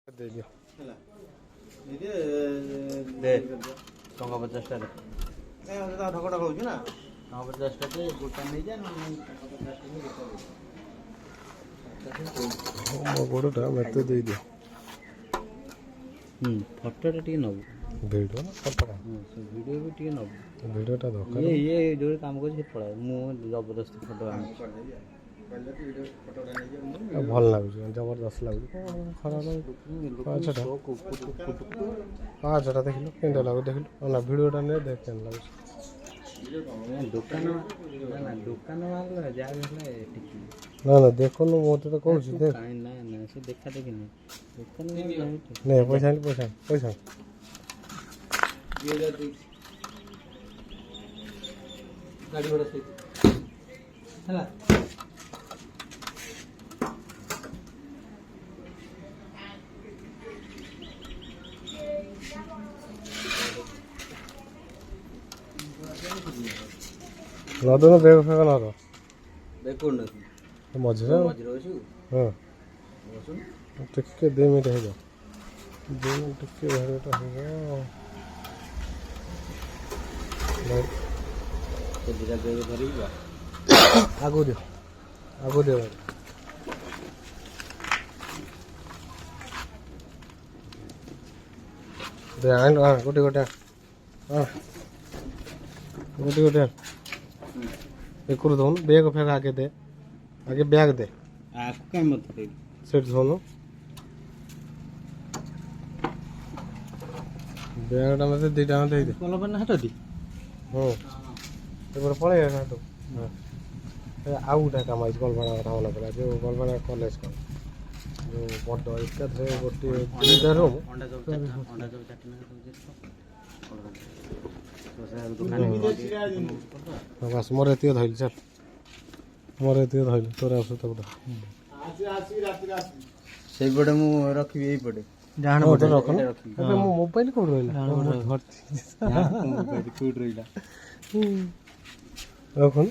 ଦେଇଦିଅ ଦେ ଟଙ୍କା 50ଟା ଦେ ଢକଟା କହୁଛୁ ନା ଟଙ୍କା 50ଟା ଦେ ଗୋଟା ନେଇଯା ମୋ ଗୋଡ଼ଟା ମୋତେ ଦେଇଦିଅ ଫଟୋଟା ଟିକେ ନେବୁ ଭିଡ଼ିଓ ନା ଫଟୋଟା ସେ ଭିଡ଼ିଓ ବି ଟିକେ ନେବୁ ଭିଡ଼ିଓଟା ଦରକାର ଇଏ ଯେଉଁଠି କାମ କରୁଛି ସେ ପଳାଏ ମୁଁ ଜବରଦସ୍ତି ଫଟୋ ଆଣୁଛି ଭଲ ଲାଗୁଛି ଜବରଦସ୍ତ ଲାଗୁଛି ଖରାପ ପାଁଚଟା ଦେଖିଲୁ କେମିତି ଲାଗୁଛି ଦେଖିଲୁ ନା ଭିଡ଼ିଓଟା ନେ ଦେଖ କେମିତି ଲାଗୁଛି ଦୋକାନ ଯାହା ବି ହେଲେ ଟିକେ ନା ନା ଦେଖୁନୁ ମୁଁ ତତେ କହୁଛି ଦେଖ ନା ସେ ଦେଖା ଦେଖି ନାହିଁ ଦୋକାନ ନେ ପଇସା ଆଣି ପଇସା ଗାଡ଼ି ଭଡ଼ା ସହିତ ହେଲା ନଦନ ବେଗ ଫେଗ ନଦ ଦେଖୁନ ମଝିରେ ହଁ ଟିକେ 2 ମିନିଟ୍ ହେଇଯାଉ 2 ମିନିଟ୍ ଟିକେ ଭିଡ଼ିଓଟା ହେଇଯାଉ ଦୁଇଟା ବେଗ ଧରିକି ଯା ଆଗକୁ ଦିଅ दे आन गोटे गोटे हाँ गोटे एक दौन बैग फेग आगे दे आगे बैग दे आपको क्या मत सेट धोनु बैगटा मत दुटा दे दे कल पर हाथ दी एक पड़े हाथ आउ गोटे कम आई कलपना कथा मन पड़ा जो कलपना कलेज कर जो बड़ एकाथरे गोटे दुईटा रूम बस मोर एत धरली चल मोर एत धरली तोर आसत गोटे से पटे मु रखी पटे रख मो मोबाइल कौन रहा मोबाइल कौट रहा रखुन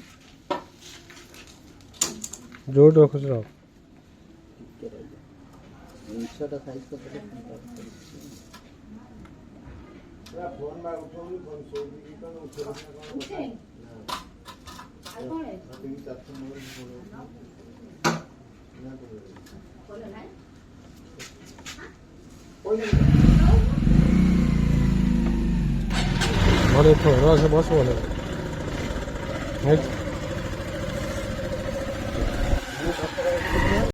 जो रखुच रख घरे बस बोले